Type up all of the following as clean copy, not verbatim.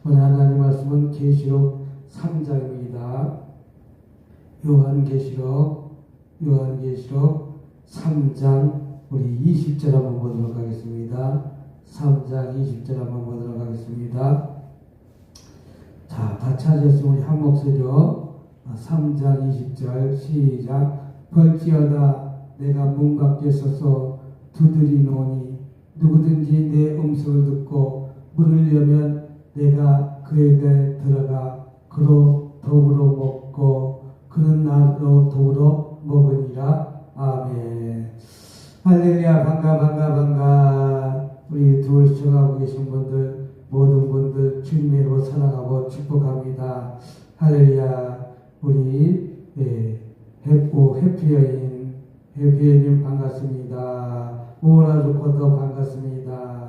오늘 하나님 말씀은 계시록 3장입니다. 요한계시록 3장 우리 20절 한번 보도록 하겠습니다. 3장 20절 한번 보도록 하겠습니다. 자, 다 찾으셨으면 우리 한 목소리로 3장 20절 시작. 벌지어다 내가 문 밖에 서서 두드리노니 누구든지 내 음성을 듣고 문을 열면 내가 그에게 들어가 그로 더불어 먹고 그는 나로 더불어 먹으니라. 아멘. 할렐루야. 반가. 우리 두을 시청하고 계신 분들 모든 분들 주님의 이름으로 사랑하고 축복합니다. 할렐루야. 우리 해피여인 반갑습니다. 오라주코도 반갑습니다.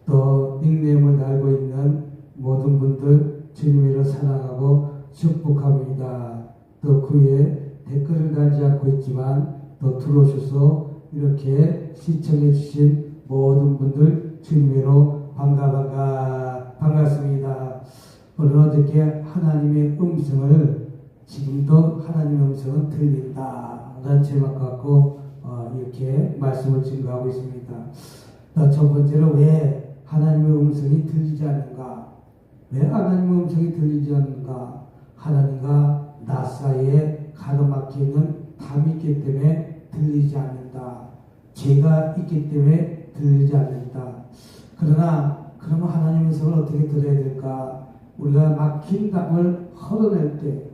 또 닉네임을 달고 있는 모든 분들 주님의 이름으로 사랑하고 축복합니다. 또 그에 댓글을 달지 않고 있지만 또 들어오셔서 이렇게 시청해 주신 모든 분들 주님의 이름으로 반갑습니다. 오늘 어저께 하나님의 음성을 지금도 하나님의 음성은 들린다 라는 제목 갖고 이렇게 말씀을 증거하고 있습니다. 첫 번째로 왜 하나님의 음성이 들리지 않는가? 왜 하나님의 음성이 들리지 않는가? 하나님과 나 사이에 가로막혀 있는 담이 있기 때문에 들리지 않는다. 죄가 있기 때문에 들리지 않는다. 그러면 하나님의 음성을 어떻게 들어야 될까? 우리가 막힌 담을 헐어낼 때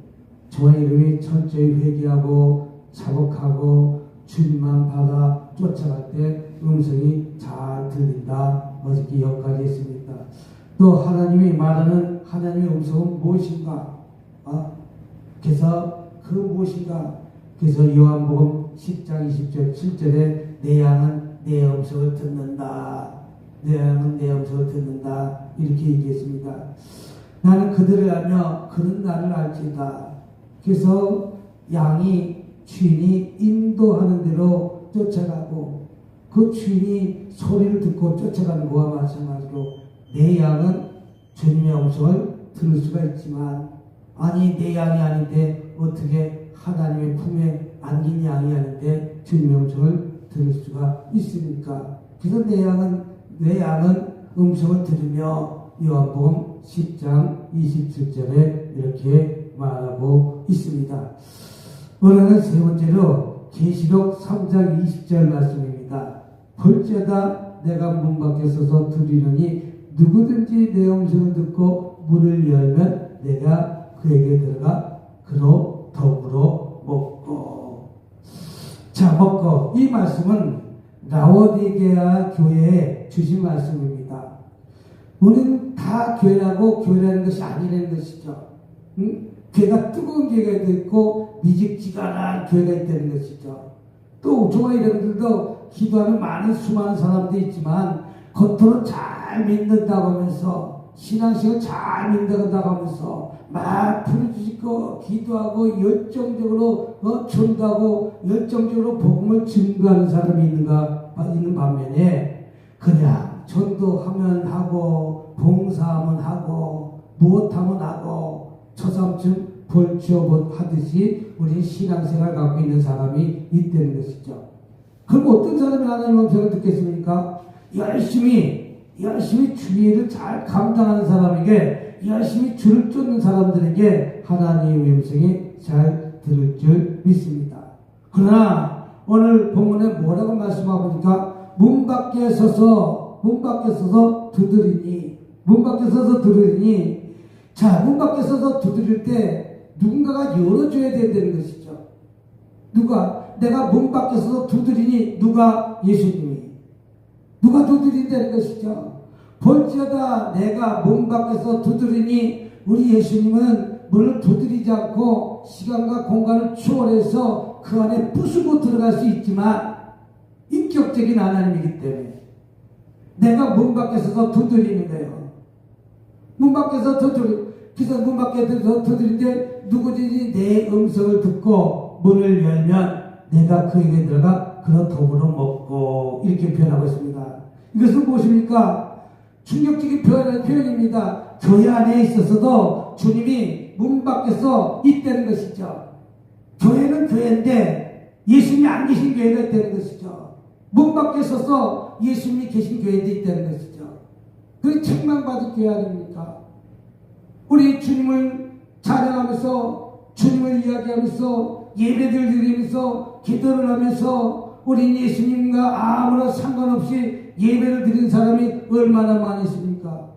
저의 이름이 철저히 회개하고 자복하고 주님만 받아 쫓아갈 때 음성이 잘 들린다. 어저께 여기까지 했습니다. 또 하나님이 말하는 하나님의 음성은 무엇인가? 그래서 그 무엇인가? 그래서 요한복음 10장 20절 7절에 내 양은 내 음성을 듣는다. 내 양은 내 음성을 듣는다. 이렇게 얘기했습니다. 나는 그들을 알며 그는 나를 알지다. 그래서 양이 주인이 인도하는 대로 쫓아가고 그 주인이 소리를 듣고 쫓아가는 것과 마찬가지로 내 양은 주님의 음성을 들을 수가 있지만 아니 내 양이 아닌데 어떻게 하나님의 품에 안긴 양이 아닌데 주님의 음성을 들을 수가 있습니까? 그래서 내 양은 음성을 들으며 요한복음 10장 27절에 이렇게 말하고 있습니다. 오늘은 세 번째로 계시록 3장 20절 말씀입니다. 벌죄다 내가 문 밖에 서서 두드리노니 누구든지 내 음성을 듣고 문을 열면 내가 그에게 들어가 그로 더불어 먹고. 자, 먹고. 이 말씀은 라오디게아 교회에 주신 말씀입니다. 우리는 다 교회라는 것이 아니라는 것이죠. 교회가 뜨거운 교회가 있고 미직지근한 교회가 있다는 것이죠. 또 교회 이름들도 기도하는 수많은 사람들이 있지만 겉으로 잘 믿는다고 하면서 신앙식을 잘 믿는다고 하면서 막 부르짖고 기도하고 열정적으로 전도하고 열정적으로 복음을 증거하는 사람이 있는 반면에 그냥 전도하면 하고 봉사하면 하고 무엇하면 하고 초삼쯤 벌주어 하듯이 우리 신앙생활을 갖고 있는 사람이 있다는 것이죠. 그럼 어떤 사람이 하나님의 음성을 듣겠습니까? 열심히 주의를 잘 감당하는 사람에게 열심히 줄을 쫓는 사람들에게 하나님의 음성이 잘 들을 줄 믿습니다. 그러나 오늘 본문에 뭐라고 말씀하고 있습니까? 문 밖에 서서 두드리니 자, 문 밖에 서서 두드릴 때 누군가가 열어줘야 된다는 것이죠. 내가 문 밖에 서서 두드리니 예수님이 누가 두드린다는 것이죠. 벌지어다 내가 문 밖에서 두드리니 우리 예수님은 문을 두드리지 않고 시간과 공간을 초월해서 그 안에 부수고 들어갈 수 있지만 인격적인 하나님이기 때문에 내가 문 밖에서 두드리는 거예요. 그래서 문 밖에서 두드리는데 누구든지 내 음성을 듣고 문을 열면 내가 그에게 들어가 그로 더불어 먹고 이렇게 표현하고 있습니다. 이것은 무엇입니까? 충격적인 표현입니다. 교회 안에 있어서도 주님이 문 밖에서 있다는 것이죠. 교회는 교회인데 예수님이 안 계신 교회가 있다는 것이죠. 문 밖에 서서 예수님이 계신 교회도 있다는 것이죠. 그게 책망받을 교회 아닙니까? 우리 주님을 찬양하면서 주님을 이야기하면서 예배를 드리면서 기도를 하면서 우리 예수님과 아무런 상관없이 예배를 드리는 사람이 얼마나 많이 있습니까?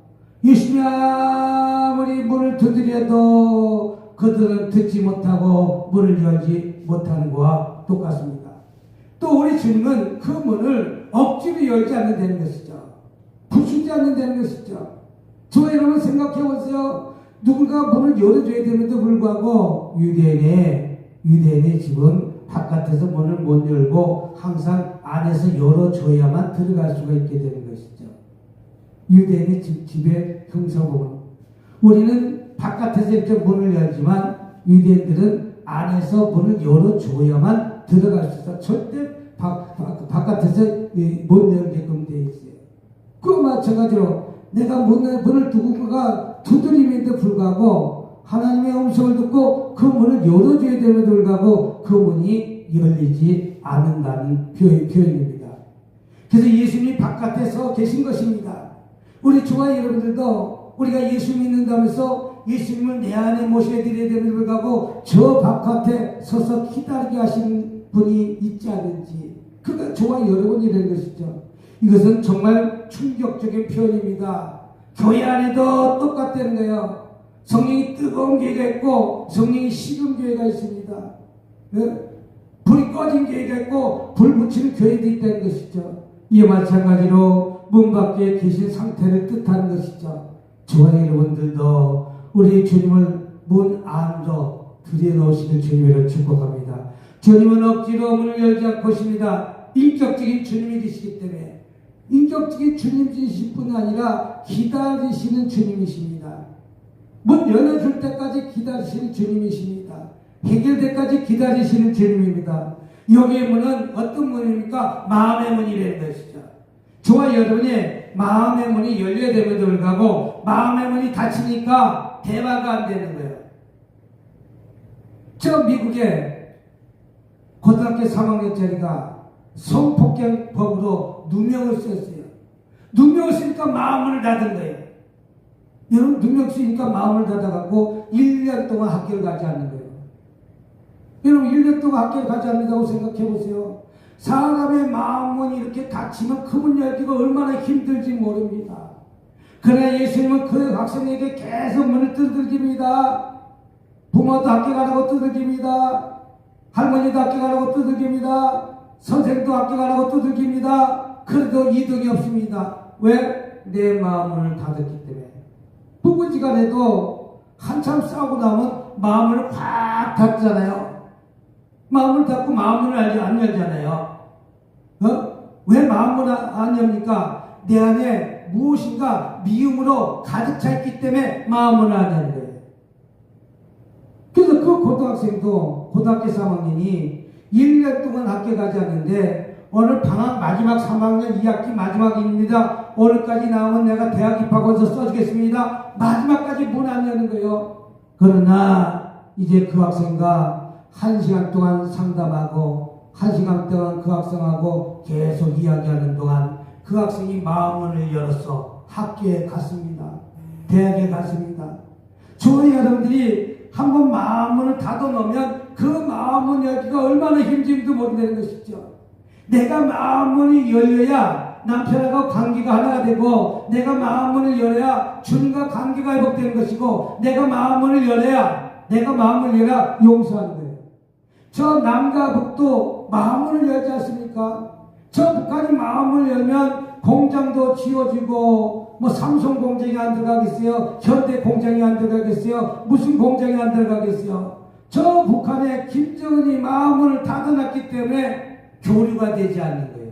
예수님이 아무리 문을 두드려도 그들은 듣지 못하고 문을 열지 못하는 것과 똑같습니다. 또 우리 주님은 그 문을 억지로 열지 않는다는 것이죠. 부수지 않는다는 것이죠. 저 여러분 생각해 보세요. 누군가 문을 열어줘야 됨에도 불구하고 유대인의 집은 바깥에서 문을 못 열고 항상 안에서 열어줘야만 들어갈 수가 있게 되는 것이죠. 유대인의 집의 형성은 우리는 바깥에서 이렇게 문을 열지만 유대인들은 안에서 문을 열어줘야만 들어갈 수 있어. 절대 바깥에서 못 열게끔 되어 있어요. 그와 마찬가지로 내가 문을 누군가가 두드림에도 불구하고 하나님의 음성을 듣고 그 문을 열어줘야 됨에도 불구하고 그 문이 열리지 않는다는 표현입니다. 그래서 예수님이 바깥에 서 계신 것입니다. 우리 주와 여러분들도 우리가 예수 믿는다면서 예수님을 내 안에 모셔드려야 됨에도 불구하고 저 바깥에 서서 기다리게 하시는 분이 있지 않은지 그가 저와 여러분이라는 것이죠. 이것은 정말 충격적인 표현입니다. 교회 안에도 똑같다는 거예요. 성령이 뜨거운 교회가 있고 성령이 식은 교회가 있습니다. 불이 꺼진 교회가 있고 불 붙이는 교회도 있다는 것이죠. 이와 마찬가지로 문 밖에 계신 상태를 뜻하는 것이죠. 저와 여러분들도 우리 주님을 문 안으로 들여놓으시는 주님을 축복합니다. 주님은 억지로 문을 열지 않고십니다. 인격적인 주님이 계시기 때문에 인격적인 주님이실 뿐 아니라 기다리시는 주님이십니다. 문 열어줄 때까지 기다리시는 주님이십니다. 해결될 때까지 기다리시는 주님입니다. 여기의 문은 어떤 문입니까? 마음의 문이라는 것이죠. 저와 여러분의 마음의 문이 열려야 됨에도 불구하고 마음의 문이 닫히니까 대화가 안 되는 거예요. 저 미국의 고등학교 3학년짜리가 성폭행법으로 누명을 썼어요. 누명을 쓰니까 마음을 닫은 거예요. 여러분 누명 쓰니까 마음을 닫아갖고 1년 동안 학교를 가지 않는 거예요. 여러분 1년 동안 학교를 가지 않는다고 생각해 보세요. 사람의 마음문이 이렇게 닫히면 그 문 열기가 얼마나 힘들지 모릅니다. 그러나 예수님은 그 학생에게 계속 문을 두들깁니다. 부모도 학교 가라고 두들깁니다. 할머니도 학교 가라고 두들깁니다. 선생도 학교 가라고 두들깁니다. 그래도 이득이 없습니다. 왜? 내 마음을 닫았기 때문에. 부부지간에도 한참 싸우고 나면 마음을 확 닫잖아요. 마음을 닫고 마음을 안 열잖아요. 왜 마음을 안 엽니까? 내 안에 무엇인가 미움으로 가득 차 있기 때문에 마음을 안 여는 거예요. 그래서 그 고등학생도 고등학교 3학년이 1년 동안 학교 가지 않는데 오늘 방학 마지막 3학년 2학기 마지막입니다. 오늘까지 나오면 내가 대학 입학원서 써주겠습니다. 마지막까지 문 안 여는 거예요. 그러나 이제 그 학생과 1시간 동안 상담하고 1시간 동안 그 학생하고 계속 이야기하는 동안 그 학생이 마음문을 열어서 학교에 갔습니다. 대학에 갔습니다. 저희 여러분들이 한번 마음문을 닫아놓으면 그 마음문 열기가 얼마나 힘든지도 모른다는 것이죠. 내가 마음문이 열려야 남편하고 관계가 하나가 되고 내가 마음문을 열어야 주님과 관계가 회복되는 것이고 내가 마음문을 열어야 용서하는 거예요. 저 남과 북도 마음문을 열지 않습니까? 저 북한이 마음을 열면 공장도 지어지고 뭐 삼성 공장이 안 들어가겠어요? 현대 공장이 안 들어가겠어요? 무슨 공장이 안 들어가겠어요? 저 북한에 김정은이 마음을 닫아놨기 때문에 교류가 되지 않는 거예요.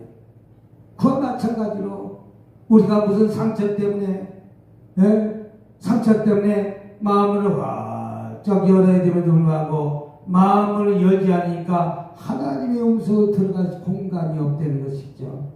그와 마찬가지로 우리가 무슨 상처 때문에 마음을 활짝 열어야 됨에도 불구하고 마음을 열지 않으니까 하나님의 음성을 들어갈 공간이 없다는 것이죠.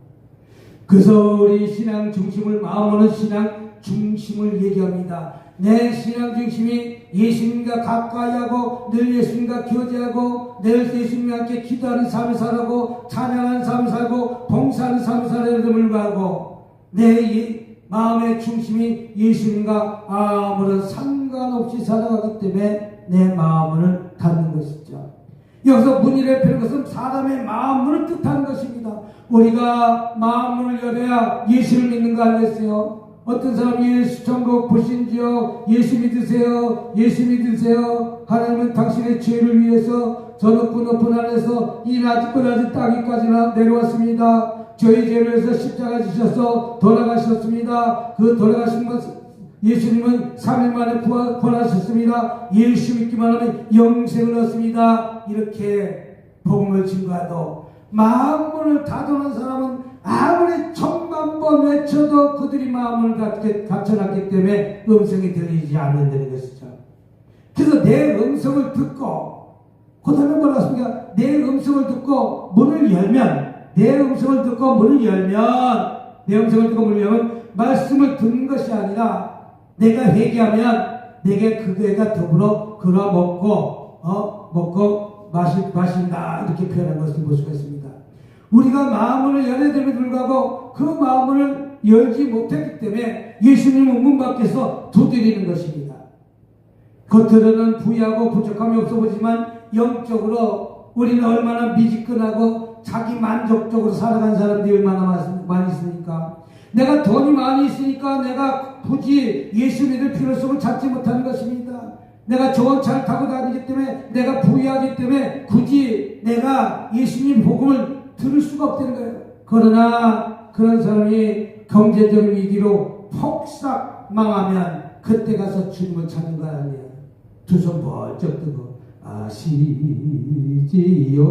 그래서 우리 신앙 중심을 마음으로는 신앙 중심을 얘기합니다. 내 신앙 중심이 예수님과 가까이 하고 늘 예수님과 교제하고 늘 예수님과 함께 기도하는 삶을 살고 찬양하는 삶을 살고 봉사하는 삶을 살아야 불구하고 내 마음의 중심이 예수님과 아무런 상관없이 살아가기 때문에 내 마음을 닫는 것이죠. 여기서 문이라 펴는 것은 사람의 마음문을 뜻하는 것입니다. 우리가 마음문을 열어야 예수를 믿는 거 아니겠어요? 어떤 사람이 예수 천국 보신지요? 예수 믿으세요. 예수 믿으세요. 하나님은 당신의 죄를 위해서 저 높은 하늘에서 이 낮은 땅위까지나 내려왔습니다. 저희 죄를 위해서 십자가 지셔서 돌아가셨습니다. 그 돌아가신 것 예수님은 3일 만에 부활하셨습니다. 예수 믿기만 하면 영생을 얻습니다. 이렇게 복음을 증거하도 마음문을 닫아놓은 사람은 아무리 천만 번 외쳐도 그들이 마음을 닫혀놨기 때문에 음성이 들리지 않는다는 것이죠. 그래서 내 음성을 듣고 그 다음에 뭐라고 했습니까? 내 음성을 듣고 문을 열면 내 음성을 듣고 문을 열면 말씀을 듣는 것이 아니라 내가 회개하면 내게 그대가 더불어 그러 먹고 마신다 이렇게 표현한 것을 볼 수가 있습니다. 우리가 마음을 열어야 됨에도 불구하고 그 마음을 열지 못했기 때문에 예수님은 문 밖에서 두드리는 것입니다. 겉으로는 부유하고 부족함이 없어 보지만 영적으로 우리는 얼마나 미지근하고 자기 만족적으로 살아간 사람들이 얼마나 많이 있습니까? 내가 돈이 많이 있으니까 내가 굳이 예수 믿을 필요성을 찾지 못하는 것입니다. 내가 좋은 차를 타고 다니기 때문에 내가 부유하기 때문에 굳이 내가 예수님 복음을 들을 수가 없다는 거예요. 그러나 그런 사람이 경제적인 위기로 폭삭 망하면 그때 가서 주님을 찾는 거 아니에요. 두 손 벌쩍 뜨고 아시지요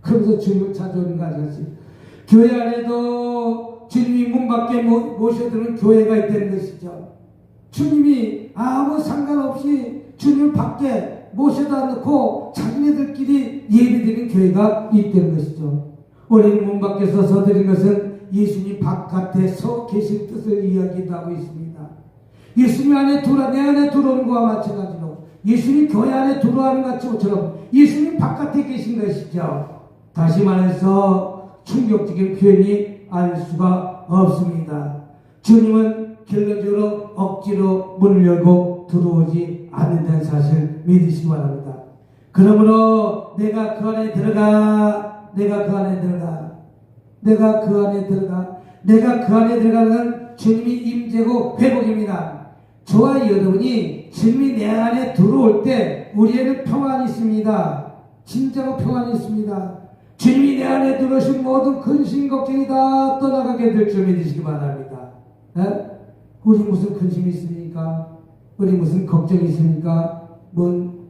그러면서 주님을 찾아오는 거 아니겠어요? 교회 안에도 주님이 문 밖에 모셔드는 교회가 있다는 것이죠. 주님이 아무 상관없이 주님을 밖에 모셔다 놓고 자기네들끼리 예배드리는 교회가 있다는 것이죠. 우리는 문 밖에 서서 드린 것은 예수님 바깥에 서 계신 뜻을 이야기하고 있습니다. 예수님 내 안에 들어오는 것과 마찬가지로 예수님 교회 안에 들어오는 것처럼 예수님 바깥에 계신 것이죠. 다시 말해서 충격적인 표현이 아닐 수가 없습니다. 주님은 결론적으로 억지로 문을 열고 들어오지 않는다는 사실을 믿으시기 바랍니다. 그러므로 내가 그 안에 들어가는 주님이 임재고 회복입니다. 저와 여러분이 주님이 내 안에 들어올 때 우리에는 평안이 있습니다. 진짜로 평안이 있습니다. 주님이 내 안에 들어오신 모든 근심 걱정이 다 떠나가게 될 줄 믿으시기 바랍니다. 우리 무슨 근심이 있습니까? 우리 무슨 걱정이 있습니까? 뭔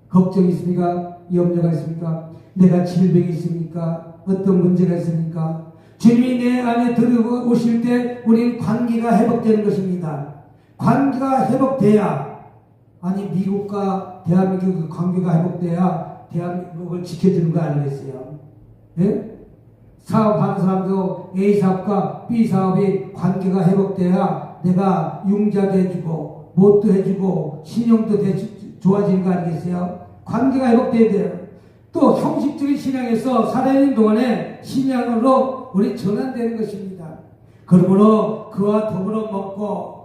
걱정이 있습니까? 염려가 있습니까? 내가 질병이 있습니까? 어떤 문제가 있습니까? 주님이 내 안에 들어오실 때 우리는 관계가 회복되는 것입니다. 관계가 회복돼야, 아니 미국과 대한민국의 관계가 회복돼야 대한민국을 지켜주는 거 아니겠어요? 예? 사업하는 사람도 A 사업과 B 사업이 관계가 회복돼야 내가 융자도 해주고 뭣도 해주고 신용도 좋아지는 거 아니겠어요? 관계가 회복돼야 돼요. 또 형식적인 신앙에서 살아있는 동안에 신앙으로 우리 전환되는 것입니다. 그러므로 그와 더불어 먹고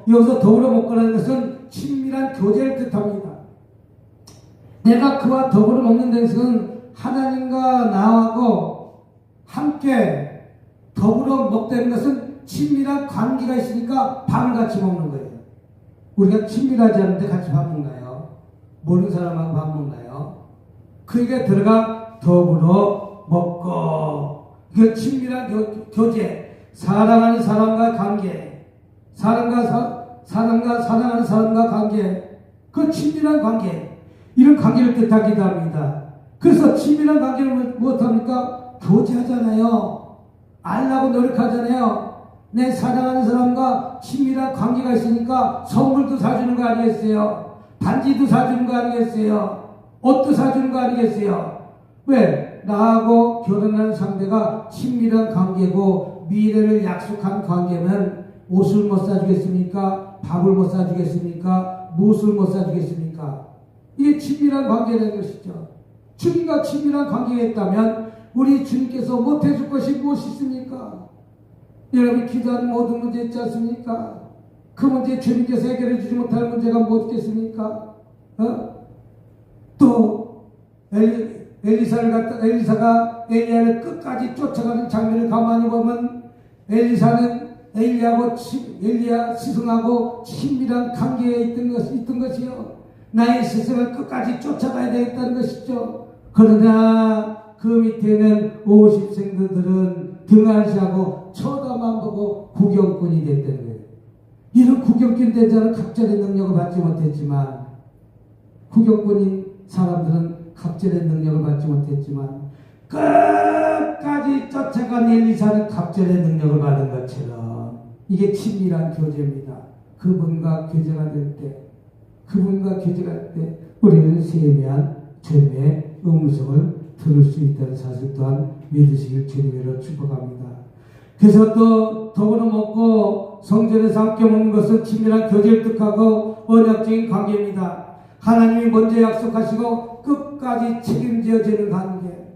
여기서 더불어 먹고라는 것은 친밀한 교제를 뜻합니다. 내가 그와 더불어 먹는다는 것은 하나님과 나하고 함께 더불어 먹다는 것은 친밀한 관계가 있으니까 밥을 같이 먹는 거예요. 우리가 친밀하지 않은데 같이 밥 먹나요? 모르는 사람하고 밥 먹나요? 그러니까 들어가 더불어 먹고, 그 친밀한 교제, 사랑하는 사람과 관계, 사랑하는 사람과 관계, 그 친밀한 관계, 이런 관계를 뜻하기도 합니다. 그래서 친밀한 관계를 무엇합니까? 교제하잖아요. 알라고 노력하잖아요. 내 사랑하는 사람과 친밀한 관계가 있으니까 선물도 사주는 거 아니겠어요? 반지도 사주는 거 아니겠어요? 옷도 사주는 거 아니겠어요? 왜? 나하고 결혼한 상대가 친밀한 관계고 미래를 약속한 관계면 옷을 못 사주겠습니까? 밥을 못 사주겠습니까? 무엇을 못 사주겠습니까? 이게 친밀한 관계라는 것이죠. 주님과 친밀한 관계가 있다면 우리 주님께서 못해줄 것이 무엇이 있습니까? 여러분이 기도하는 모든 문제 있지 않습니까? 그 문제 주님께서 해결해 주지 못할 문제가 무엇 있겠습니까? 또 엘리사가 엘리야를 끝까지 쫓아가는 장면을 가만히 보면 엘리사는 엘리야 스승하고 친밀한 관계에 있던 것이요. 나의 스승을 끝까지 쫓아가야 되겠다는 것이죠. 그러나 그 밑에는 50생들은 등한시하고 쳐다만 보고 구경꾼이 됐다는 거예요. 이런 구경꾼 된 자는 갑절의 능력을 받지 못했지만, 구경꾼인 사람들은 갑절의 능력을 받지 못했지만 끝까지 쫓아간 엘리사는 갑절의 능력을 받은 것처럼 이게 친밀한 교제입니다. 그분과 교제가 될 때 우리는 세미한 주님의 음성을 들을 수 있다는 사실 또한 믿으시길 주님으로 축복합니다. 그래서 또 더불어 먹고 성전에서 함께 먹는 것은 친밀한 교제를 뜻하고 언약적인 관계입니다. 하나님이 먼저 약속하시고 끝까지 책임져 주는 관계.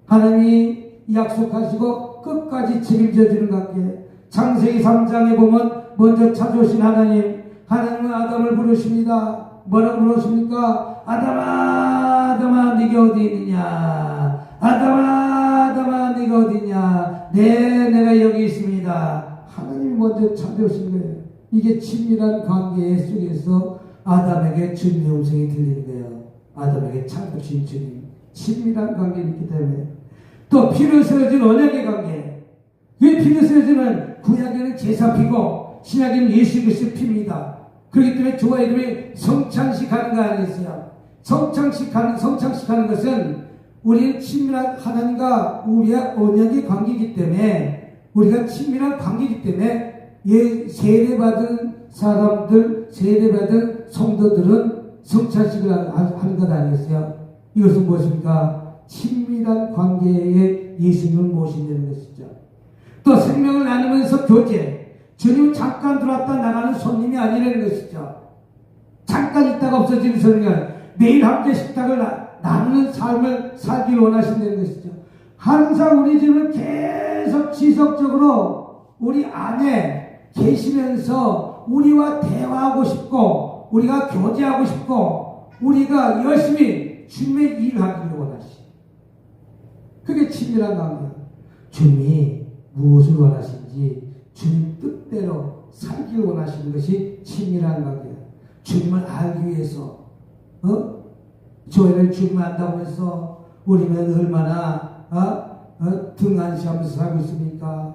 하나님이 약속하시고 끝까지 책임져 주는 관계. 창세기 3장에 보면 먼저 찾아오신 하나님은 아담을 부르십니다. 뭐라고 부르십니까? 아담아, 아담아, 네가 어디 있느냐? 아담아, 아담아, 네가 어디 있냐? 네, 내가 여기 있습니다. 하나님이 먼저 찾아오신 거예요. 이게 친밀한 관계 속에서 아담에게 주님의 음성이 들리는 거예요. 아담에게 찾아오신 주님. 친밀한 관계가 있기 때문에. 또 피를 쓰여진 언약의 관계. 이 피를 쓰여지는 구약에는 제사 피고 신약에는 예수 그리스도의 피입니다. 그렇기 때문에 주와 이름이 성찬식하는 거 아니겠어요? 성찬식하는 것은 우리는 친밀한 하나님과 우리의 언약의 관계이기 때문에, 우리가 친밀한 관계이기 때문에 세례받은 사람들, 세례받은 성도들은 성찬식을 하는 것 아니겠어요? 이것은 무엇입니까? 친밀한 관계에 예수님을 모신다는 것이죠. 또 생명을 나누면서 교제. 주님은 잠깐 들어왔다 나가는 손님이 아니라는 것이죠. 잠깐 있다가 없어지는 손님이 아니라 매일 함께 식탁을 나누는 삶을 살기를 원하신다는 것이죠. 항상 우리 집을 계속 지속적으로 우리 안에 계시면서 우리와 대화하고 싶고, 우리가 교제하고 싶고, 우리가 열심히 주님의 일을 하기를 원하시죠. 그게 친밀한 관계예요. 주님이 무엇을 원하시는지 주님 뜻대로 살기를 원하시는 것이 친밀한 관계예요. 주님을 알기 위해서, 교회를 주님을 안다고 해서 우리는 얼마나 등한시하면서 살고 있습니까?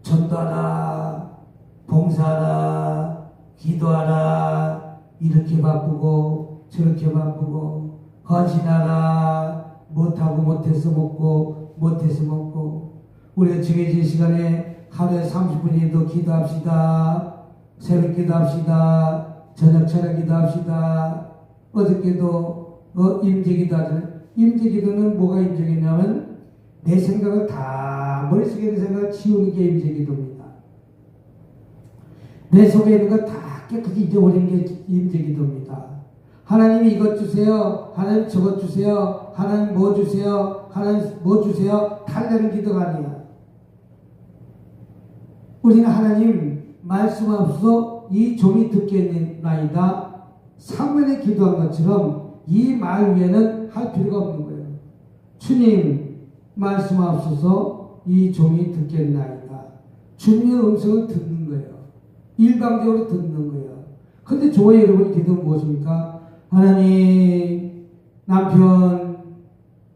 전도하라, 봉사하라, 기도하라, 이렇게 바쁘고 저렇게 바쁘고, 헌신하라, 못해서 먹고. 우리가 정해진 시간에 하루에 30분이라도 기도합시다. 새벽 기도합시다. 저녁 기도합시다. 어저께도 임재기도 하잖아요. 임재기도는 뭐가 임재기냐면 내 생각을 다, 머릿속에 있는 생각을 지우는 게 임재기도입니다. 내 속에 있는 걸 다 깨끗이 잊어버리는 게 임재기도입니다. 하나님이 이것 주세요. 하나님 저것 주세요. 하나님 뭐 주세요. 하나님 뭐 주세요. 달라는 기도가 아니야. 우리는 하나님 말씀하셔서 이 종이 듣겠나이다. 사면에 기도한 것처럼 이 말 위에는 할 필요가 없는 거예요. 주님 말씀하셔서 이 종이 듣겠나이다. 주님의 음성을 듣는 거예요. 일방적으로 듣는 거예요. 근데 저와 여러분의 기도는 무엇입니까? 하나님, 남편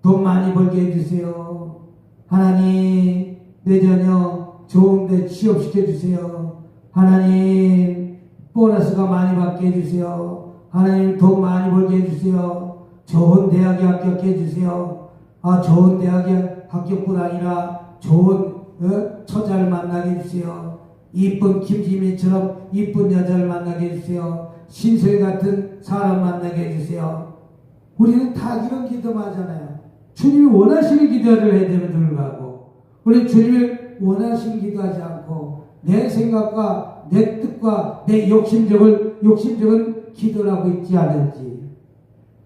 돈 많이 벌게 해주세요. 하나님, 내 자녀 좋은데 취업시켜주세요. 하나님, 보너스가 많이 받게 해주세요. 하나님, 돈 많이 벌게 해주세요. 좋은 대학에 합격해 주세요. 좋은 대학에 합격뿐 아니라 좋은 처자를 만나게 해주세요. 이쁜 김지민처럼 이쁜 여자를 만나게 해주세요. 신설 같은 사람 만나게 해주세요. 우리는 다 이런 기도만 하잖아요. 주님이 원하시는 기도를 해야 되는 불구하고 우리 주님을 원하시는 기도하지 않고 내 생각과 내 뜻과 내 욕심적인 기도를 하고 있지 않은지,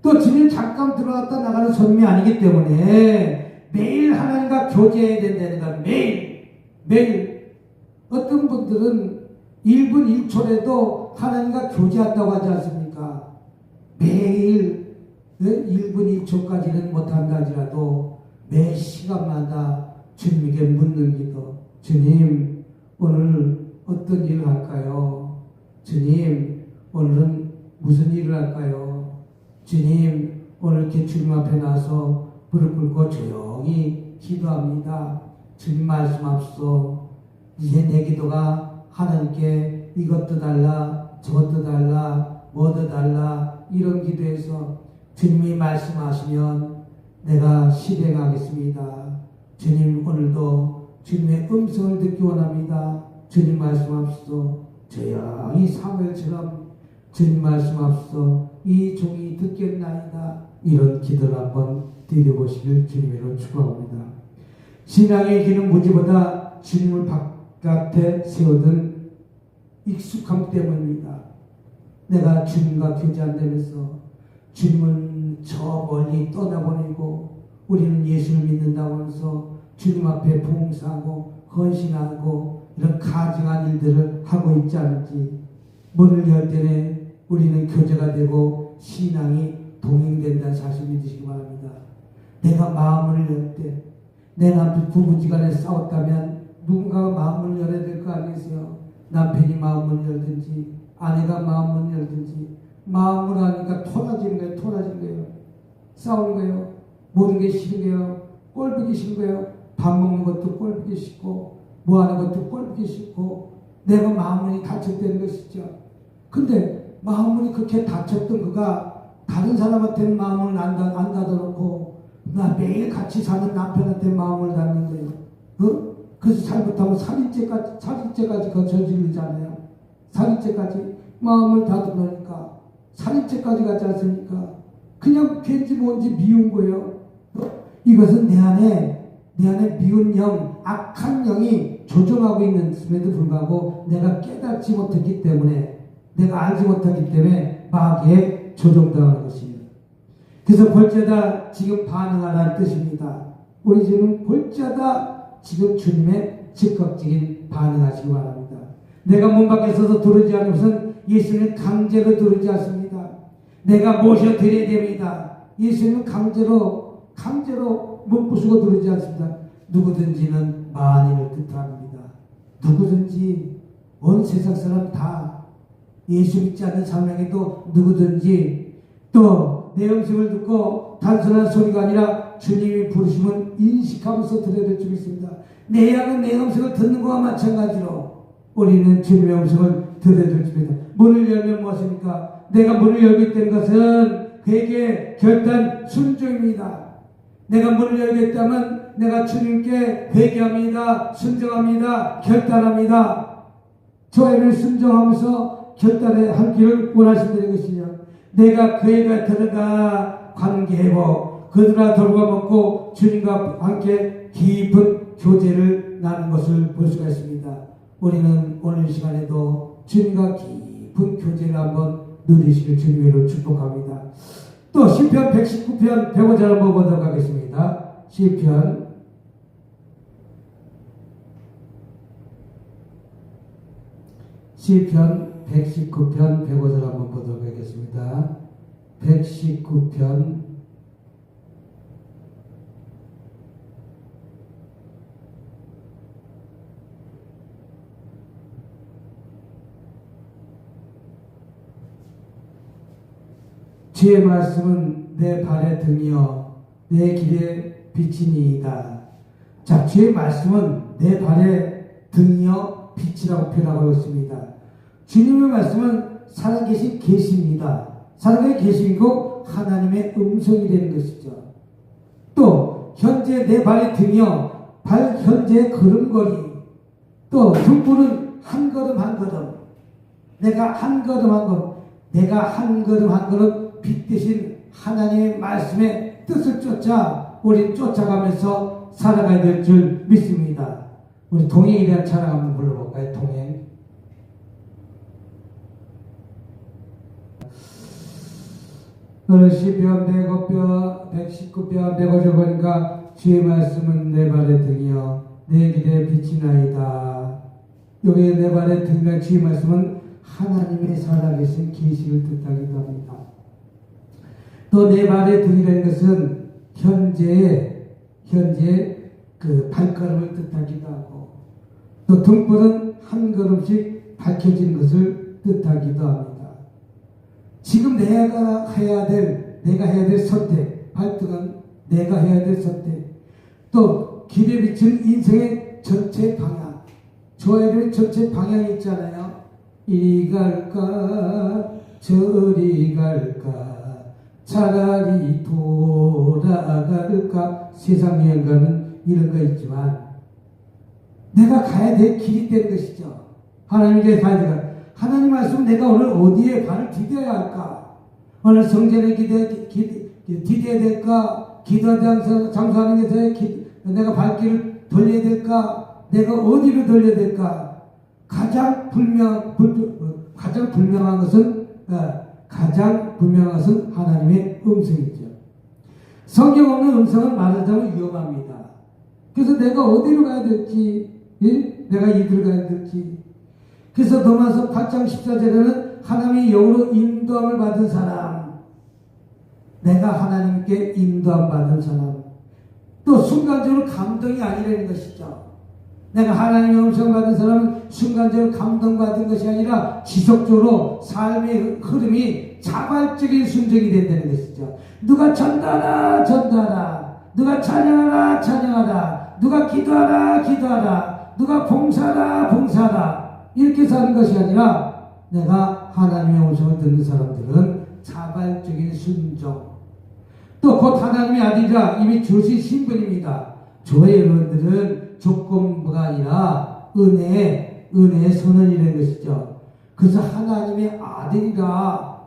또 주님 잠깐 들어갔다 나가는 손님이 아니기 때문에 매일 하나님과 교제해야 된다는 것. 매일 어떤 분들은 1분 1초라도 하나님과 교제한다고 하지 않습니까? 매일 1분 1초까지는 못한다 할지라도 매 시간마다 주님에게 묻는 기도. 주님, 오늘 어떤 일을 할까요? 주님, 오늘은 무슨 일을 할까요? 주님, 오늘 이렇게 주님 앞에 나서 무릎 꿇고 조용히 기도합니다. 주님 말씀하소서. 이제 내 기도가 하나님께 이것도 달라, 저것도 달라, 뭐도 달라, 이런 기도에서 주님이 말씀하시면 내가 실행하겠습니다. 주님, 오늘도 주님의 음성을 듣기 원합니다. 주님 말씀하소서. 조용히 사무엘처럼 주님 말씀하소서. 이 종이 듣겠나이다. 이런 기도를 한번 드려보시길 주님으로 축원합니다. 신앙의 길은 무지보다 주님을 바깥에 세우던 익숙함 때문입니다. 내가 주님과 교제한다면서 주님은 저 멀리 떠나보내고 우리는 예수를 믿는다고 하면서 주님 앞에 봉사하고 헌신하고 이런 가증한 일들을 하고 있지 않은지, 문을 열 때는 우리는 교제가 되고 신앙이 동행된다는 사실 믿으시기 바랍니다. 내가 마음을 열 때, 내 남편 부부지간에 싸웠다면 누군가가 마음을 열어야 될 거 아니겠어요? 남편이 마음을 열든지 아내가 마음을 열든지, 마음을 하니까 토라지는 거예요. 싸우는 거예요. 모든 게 싫은 거예요. 꼴보기 싫은 거예요. 밥 먹는 것도 꼴보기 싫고 뭐 하는 것도 꼴보기 싫고 내가 마음이 다쳤다는 것이죠. 근데 마음이 그렇게 다쳤던 그가 다른 사람한테는 마음을 안 닫아놓고 나 매일 같이 사는 남편한테 마음을 닫는 거예요. 그래서 잘못하면 살인죄까지 저지르잖아요. 살인죄까지 마음을 닫아놓으니까 살인죄까지 가지 않습니까? 그냥 괜지 뭔지 미운 거예요. 이것은 내 안에 미운 영, 악한 영이 조종하고 있는데도 불구하고 내가 깨닫지 못했기 때문에, 내가 알지 못하기 때문에 마귀에 조종당하는 것입니다. 그래서 볼자다 지금 반응하라는 뜻입니다. 우리 지금 볼자다 지금 주님의 즉각적인 반응하시기 바랍니다. 내가 문 밖에 서서 들어오지 않은 것은 예수님은 강제로 들어오지 않습니다. 내가 모셔드려야 됩니다. 예수님은 강제로 문 부수고 들어오지 않습니다. 누구든지는 만인을 뜻합니다. 누구든지 온 세상 사람 다 예수 믿지 않는 사람에게도 누구든지 또 내 음성을 듣고 단순한 소리가 아니라 주님이 부르시면 인식하면서 들어야 될 줄 믿습니다. 내 양은 내 음성을 듣는 것과 마찬가지로 우리는 주님의 음성을 들어야 될 줄 믿습니다. 문을 열면 무엇입니까? 내가 문을 열고 있다는 것은 그에게 결단 순종입니다. 내가 문을 열겠다면 내가 주님께 회개합니다. 순종합니다. 결단합니다. 저희를 순종하면서 결단할 길을 원하신다는 것이요. 내가 그에게 들어가 관계회복, 그들과 돌과 먹고 주님과 함께 깊은 교제를 나눈 것을 볼 수가 있습니다. 우리는 오늘 시간에도 주님과 깊은 교제를 한번 누리시길 주님으로 축복합니다. 또 시편 119편 105절 한번 보도록 하겠습니다. 시편 119편 105절 한번 보도록 하겠습니다. 119편 '주의 말씀은 내 발의 등이요 내 길의 빛이니이다.' 자, 주의 말씀은 내 발의 등이요 빛이라고 표현하고 있습니다. 주님의 말씀은 살아계신 계시입니다. 살아계신 계시이고 하나님의 음성이 되는 것이죠. 또 현재 내 발의 등이요 현재의 걸음걸이, 또 등불은 한 걸음 한 걸음, 내가 한 걸음 한 걸음 빛 대신 하나님의 말씀의 뜻을 쫓아 우리 쫓아가면서 살아가야 될 줄 믿습니다. 우리 동행에 대한 찬양 한번 불러볼까요? 동행. 시편 119편 150절 보니까 주의 말씀은 내 발의 등이요 내 길에 빛이나이다. 여기 내 발의 등이나 주의 말씀은 하나님의 살아계신 계시를 뜻하기도 합니다. 또 내 발의 등이라는 것은 현재의 그 발걸음을 뜻하기도 하고 또 등불은 한 걸음씩 밝혀진 것을 뜻하기도 합니다. 지금 내가 해야 될 선택, 발등은 내가 해야 될 선택, 또 길에 비친 인생의 전체 방향, 좋아야 될 전체 방향이 있잖아요. 이리 갈까 저리 갈까 차라리 돌아갈까 세상 여행 가는 이런 거 있지만 내가 가야 될 길이 되는 것이죠. 하나님께 가야 될 하나님 말씀 내가 오늘 어디에 발을 디뎌야 할까? 오늘 성전에 디뎌야 될까? 기도 장소하는 데서 내가 발길을 돌려야 될까? 내가 어디로 돌려야 될까? 가장 분명한 것은 하나님의 음성이죠. 성경 없는 음성은 말하자면 위험합니다. 그래서 내가 어디로 가야 될지, 내가 이리로 가야 될지. 그래서 로마서 8장 14절에는 하나님의 영으로 인도함을 받은 사람, 내가 하나님께 인도함 받은 사람, 또 순간적으로 감동이 아니라는 것이죠. 내가 하나님의 음성 받은 사람은 순간적으로 감동받은 것이 아니라 지속적으로 삶의 흐름이 자발적인 순종이 된다는 것이죠. 누가 전도하라 전도하라, 누가 찬양하라 찬양하라, 누가 기도하라 기도하라, 누가 봉사하라 봉사하라 이렇게 사는 것이 아니라 내가 하나님의 음성을 듣는 사람들은 자발적인 순종, 또 곧 하나님의 아들이라 이미 주신 신분입니다. 저의 여러분들은 조건부가 아니라 은혜의 선언이라는 것이죠. 그래서 하나님의 아들이라,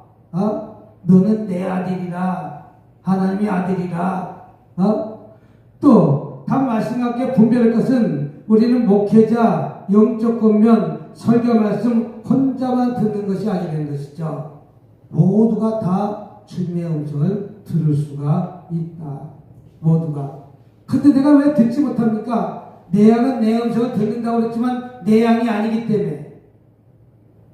너는 내 아들이라, 하나님의 아들이라, 또 다음 말씀과 함께 분별할 것은 우리는 목회자, 영적 권면, 설교 말씀 혼자만 듣는 것이 아니라는 것이죠. 모두가 다 주님의 음성을 들을 수가 있다. 모두가. 근데 내가 왜 듣지 못합니까? 내 양은 내 음성을 듣는다고 그랬지만 내 양이 아니기 때문에.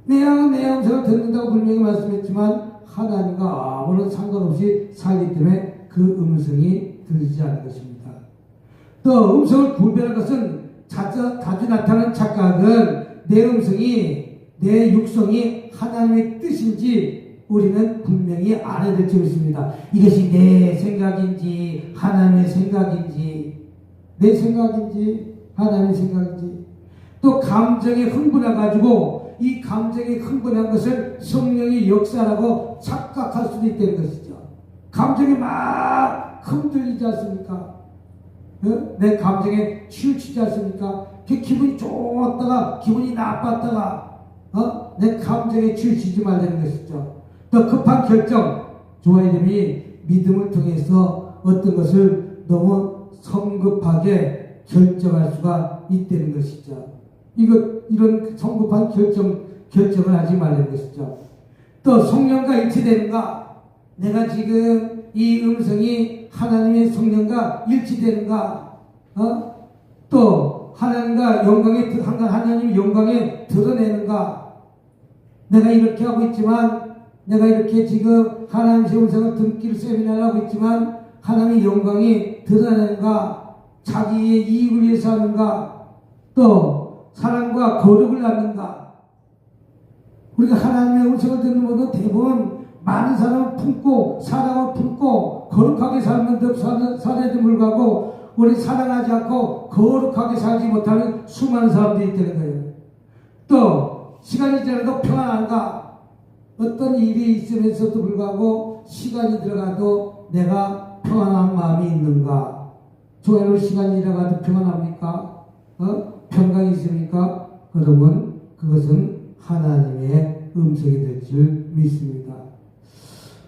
내 양은 내 음성을 듣는다고 분명히 말씀했지만 하나님과 아무런 상관없이 살기 때문에 그 음성이 들리지 않는 것입니다. 또 음성을 구별할 것은 자주 나타나는 착각은 내 음성이, 내 육성이 하나님의 뜻인지 우리는 분명히 알아야 될 줄 있습니다. 이것이 내 생각인지 하나님의 생각인지, 내 생각인지 하나님의 생각인지. 또 감정에 흥분해가지고 이 감정에 흥분한 것을 성령의 역사라고 착각할 수도 있다는 것이죠. 감정이 막 흔들리지 않습니까? 내 감정에 치우치지 않습니까? 기분이 좋았다가 기분이 나빴다가 내 감정에 치우치지 말라는 것이죠. 또 급한 결정, 조아이름이 믿음을 통해서 어떤 것을 너무 성급하게 결정할 수가 있다는 것이죠. 이런 성급한 결정을 하지 말라는 것이죠. 또 성령과 일치되는가? 내가 지금 이 음성이 하나님의 성령과 일치되는가? 또 하나님과 하나님의 영광에 드러내는가? 내가 이렇게 하고 있지만, 내가 이렇게 지금 하나님의 음성을 등길 세미나를 하고 있지만 하나님의 영광이 드러내는가? 자기의 이익을 위해서 하는가? 또 사랑과 거룩을 낳는가? 우리가 하나님의 음성을 듣는 분은 대부분 많은 사람을 품고 사랑을 품고 거룩하게 살아야도 불구하고 우리 사랑하지 않고 거룩하게 살지 못하는 수많은 사람들이 있다는 거예요. 또 시간이 지나도 평안한가? 어떤 일이 있으면서도 불구하고 시간이 들어가도 내가 평안한 마음이 있는가? 조회로 시간이 지나가도 평안합니까? 평강이 있습니까? 그러면 그것은 하나님의 음성이 될 줄 믿습니다.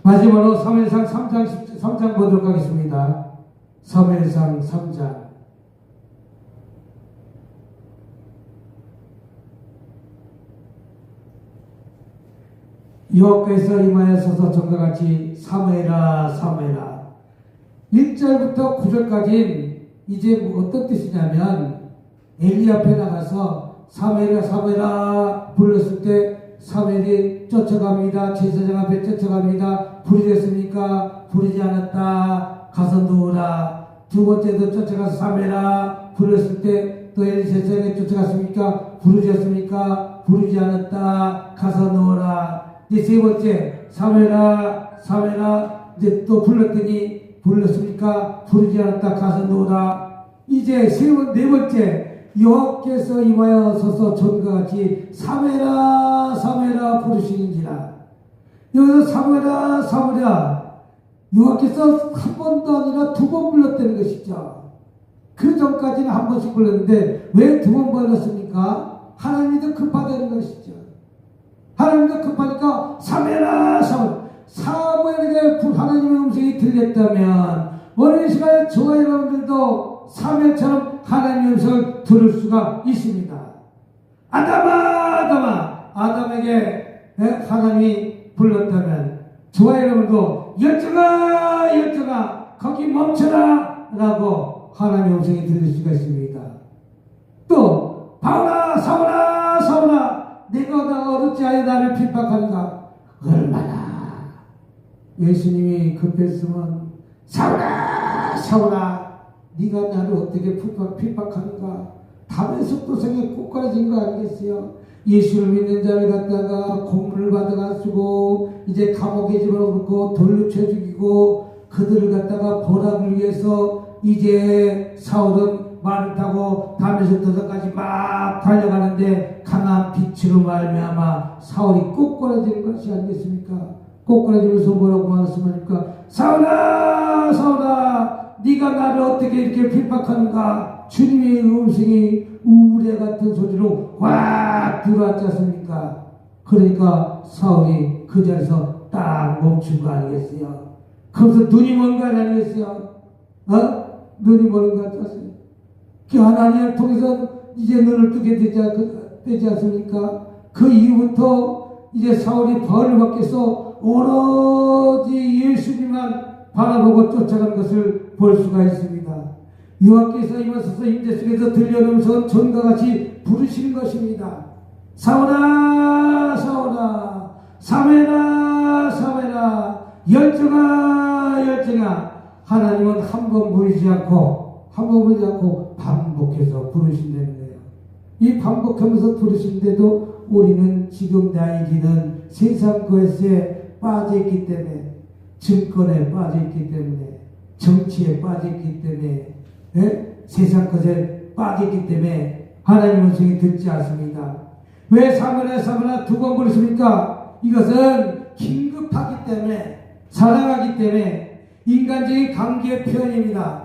마지막으로 사무엘상 3장 보도록 하겠습니다. 사무엘상 3장 여호와께서 임하여 서서 전과 같이 사무엘아 사무엘아 1절부터 9절까지 이제 어떤 뜻이냐면 엘리 앞에 나가서 사무엘아 사무엘아 불렀을 때 사무엘이 쫓아갑니다. 제사장 앞에 쫓아갑니다. 부르셨습니까? 부르지 않았다. 가서 누우라. 두 번째도 쫓아가서 사무엘아 불렀을 때 또 엘리 제사장에 쫓아갔습니까? 부르셨습니까? 부르지 않았다. 가서 누우라. 이제 세 번째 사무엘아 사무엘아 이제 또 불렀더니 불렀습니까? 부르지 않았다. 가서 누우라. 이제 네 번째 여호와께서 임하여 서서 전과 같이 사무엘아 사무엘아 부르시는지라. 여기서 사무엘아 사무엘아 여호와께서 한 번도 아니라 두 번 불렀다는 것이죠. 그 전까지는 한 번씩 불렀는데 왜 두 번 불렀습니까? 하나님이 더 급하다는 것이죠. 하나님도 급하니까 사무엘아 사무엘아 사무엘에게 하나님의 음성이 들렸다면 오늘 시간에 저와 여러분들도 사무엘처럼 하나님의 음성을 들을 수가 있습니다. 아담에게 하나님이 불렀다면 저와 여러분도 열정아 거기 멈춰라 라고 하나님의 음성이 들릴 수가 있습니다. 또 바울아 사울아 내가 어찌하여 나를 핍박하는가. 얼마나 예수님이 급했으면 사울아 네가 나를 어떻게 핍박하는가. 담의 속도성에 꼬꾸라진 거 아니겠어요? 예수를 믿는 자를 갖다가 공문을 받아가지고 이제 감옥에 집어넣고 돌로 쳐 죽이고 그들을 갖다가 벌하기 위해서 이제 사울은 말을 타고 담에서 도서까지 막 달려가는데 강한 빛으로 말미암아 사울이 꼬꾸라지는 것이 아니겠습니까? 꼬꾸라지면서 뭐라고 말씀하니까 사울아 네가 나를 어떻게 이렇게 핍박하는가. 주님의 음성이 우레 같은 소리로 확 들어왔지 않습니까? 그러니까 사울이 그 자리에서 딱 멈춘 거 아니겠어요? 그래서 눈이 먼 거 아니겠어요? 눈이 먼 거 같았어요. 그 하나님을 통해서 이제 눈을 뜨게 되지 않습니까? 그 이후부터 이제 사울이 벌을 받겠어 오로지 예수님만 바라보고 쫓아간 것을 볼 수가 있습니다. 여호와께서 임하셔서 임재 속에서 들려오면서 전과 같이 부르시는 것입니다. 사울아 사무엘아 열정아. 하나님은 한 번 부르지 않고 반복해서 부르신다는 거예요. 이 반복하면서 부르신데도 우리는 지금 나에게는 세상 것에 빠져있기 때문에, 증권에 빠져있기 때문에, 정치에 빠져있기 때문에, 세상 것에 빠져있기 때문에 하나님의 음성이 듣지 않습니다. 왜 사무엘아 두 번 부르십니까? 이것은 긴급하기 때문에, 사랑하기 때문에, 인간적인 관계의 표현입니다.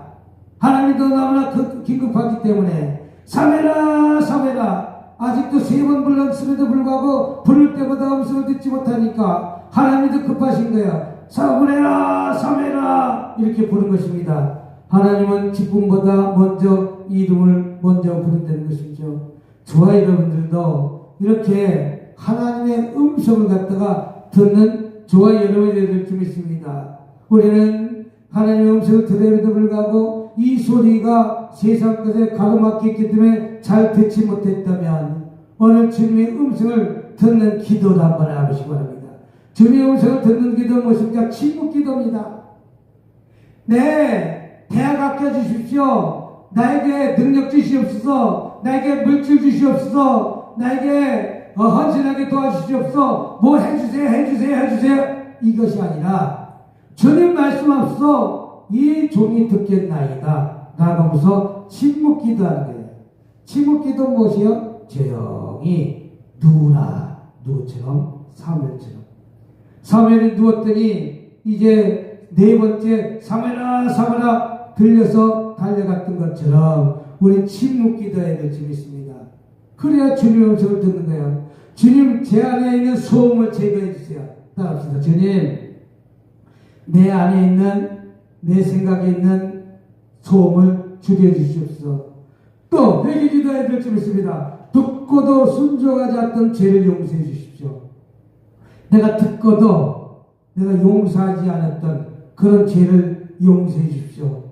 하나님도 너무나 긴급하기 때문에 사무엘아 아직도 세 번 불렀음에도 불구하고 부를 때마다 음성을 듣지 못하니까 하나님도 급하신 거예요. 사무엘아 이렇게 부른 것입니다. 하나님은 기쁨보다 먼저 이름을 먼저 부른다는 것이죠. 저와 여러분들도 이렇게 하나님의 음성을 갖다가 듣는 저와 여러분이 될 줄 믿습니다. 우리는 하나님의 음성을 들음에도 불구하고 이 소리가 세상 것에 가로막혀 있기 때문에 잘 듣지 못했다면 오늘 주님의 음성을 듣는 기도를 한번 해보시기 바랍니다. 주님의 음성을 듣는 기도는 무엇입니까? 침묵 기도입니다. 네, 대학 아껴 주십시오. 나에게 능력 주시옵소서. 나에게 물질 주시옵소서. 나에게 헌신하게 도와주시옵소서. 뭐 해주세요. 이것이 아니라 주님 말씀하소서 이 종이 듣겠나이다 나가면서 침묵 기도하는 거예요. 침묵 기도는 무엇이요? 조용히 누구처럼 사무엘이 누웠더니 이제 네 번째 사무엘아 들려서 달려갔던 것처럼 우리 침묵 기도해야 될 줄 믿습니다. 그래야 주님의 음성을 듣는 거예요. 주님 제 안에 있는 소음을 제거해 주세요. 따라합시다. 주님 내 안에 있는 내 생각에 있는 소음을 줄여주시옵소서. 또 회개기도해야 될 점이 있습니다. 듣고도 순종하지 않던 죄를 용서해 주십시오. 내가 듣고도 내가 용서하지 않았던 그런 죄를 용서해 주십시오.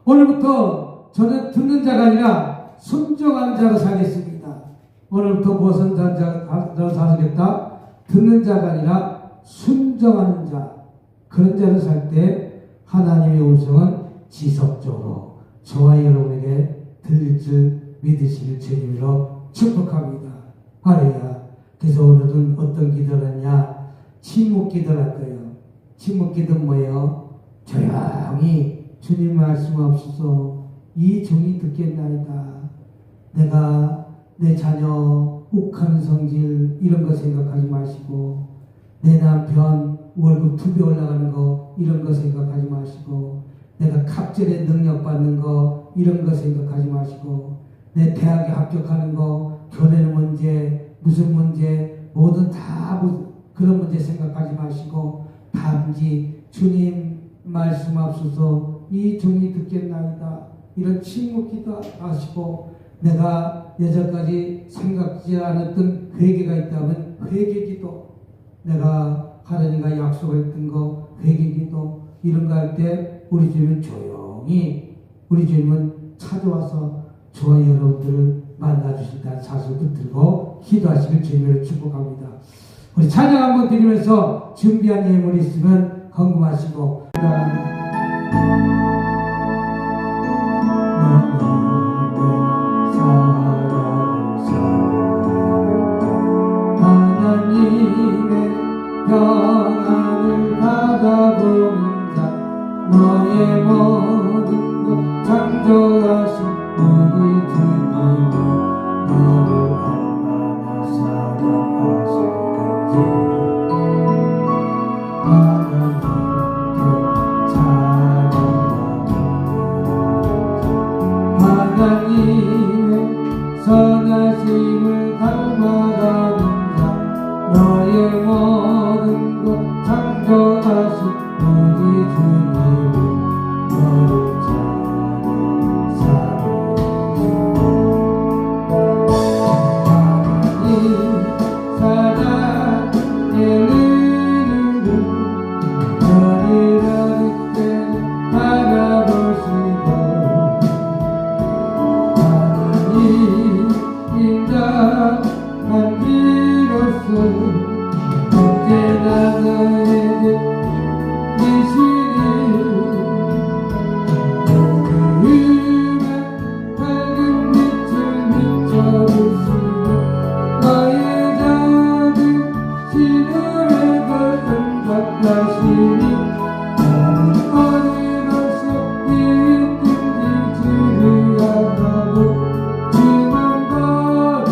오늘부터 저는 듣는 자가 아니라 순종하는 자로 살겠습니다. 오늘부터 무엇은 자로 살겠다? 듣는 자가 아니라 순종하는 자. 그런 자로 살 때 하나님의 음성은 지속적으로 저와 여러분에게 들릴 줄 믿으시길 주님으로 축복합니다. 할렐루야. 그래서 오늘은 어떤 기도를 하냐? 침묵 기도를 할 거예요. 침묵 기도는 뭐예요? 조용히 주님 말씀 없어서 이 종이 듣겠나이다. 내가 내 자녀 욱하는 성질 이런 거 생각하지 마시고, 내 남편 월급 2배 올라가는 거 이런 거 생각하지 마시고, 내가 갑절에 능력 받는 거 이런 거 생각하지 마시고, 내 대학에 합격하는 거, 교내 문제, 무슨 문제, 모든 다 그런 문제 생각하지 마시고, 단지 주님 말씀하소서 이 종이 듣겠나이다. 이런 침묵 기도하시고, 내가 여전까지 생각지 않았던 회개가 있다면 회개기도, 내가 하나님과 약속했던 거 회개기도, 이런 거 할 때 우리 주님은 조용히, 우리 주님은 찾아와서 저와 여러분들을 만나주신다는 사실을 붙들고 기도하시길 주님으로 축복합니다. 우리 찬양 한번 드리면서 준비한 예물이 있으면 궁금하시고, 하나님의 평안을 받아보는 자, 너의 모든 것 창조하신 우리 주님을 너를 얼마나 사랑하시는지 하나님께 찬양하며 하나님의 선하심을 닮아가는 자, 너의 모든 것 창조하신 우리 주님을 너를 언제나 너에게 밝은 빛을 비춰주시고, 너의 작은 시름의 것은 닦아시니 나는 어느 곳에 있든지 주의하고 주만 바라보시라.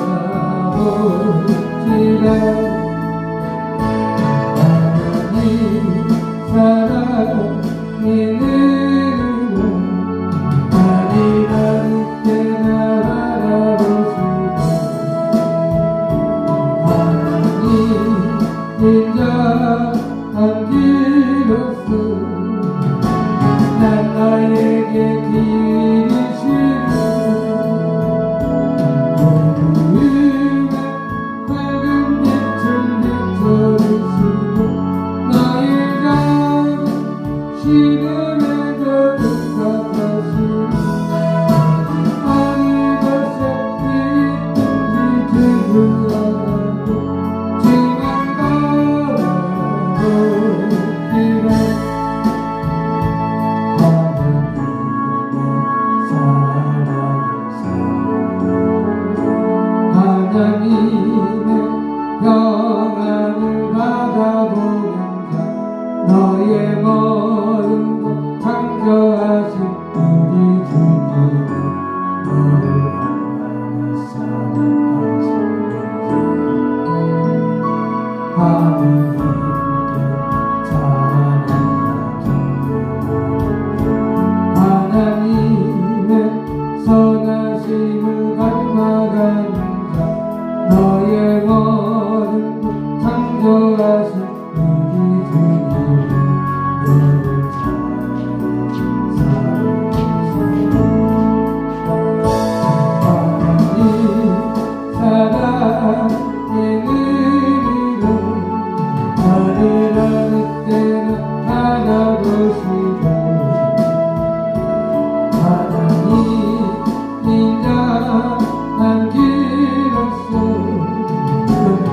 너의 모든 것 창조하신 우리 주님, 너를 얼마나 사랑하시는지 하나님께 찬양하며 하나님의 선하심을 닮아가는 자, 너의 모든 것 창조하신 우리 주님, 너를 잘 사랑하시네.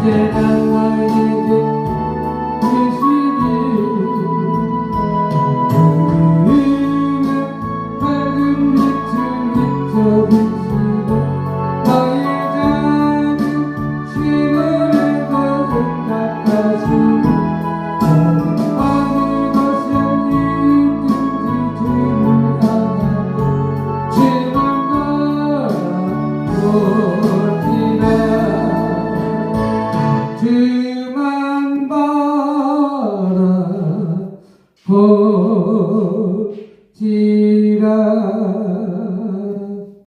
언제나 나에게 계시니 우리는 밝은 빛을 비춰주시고 너의 작은 시간에도 응답하시고 어느 것을 있든지 주를 향하고 주를 바라보고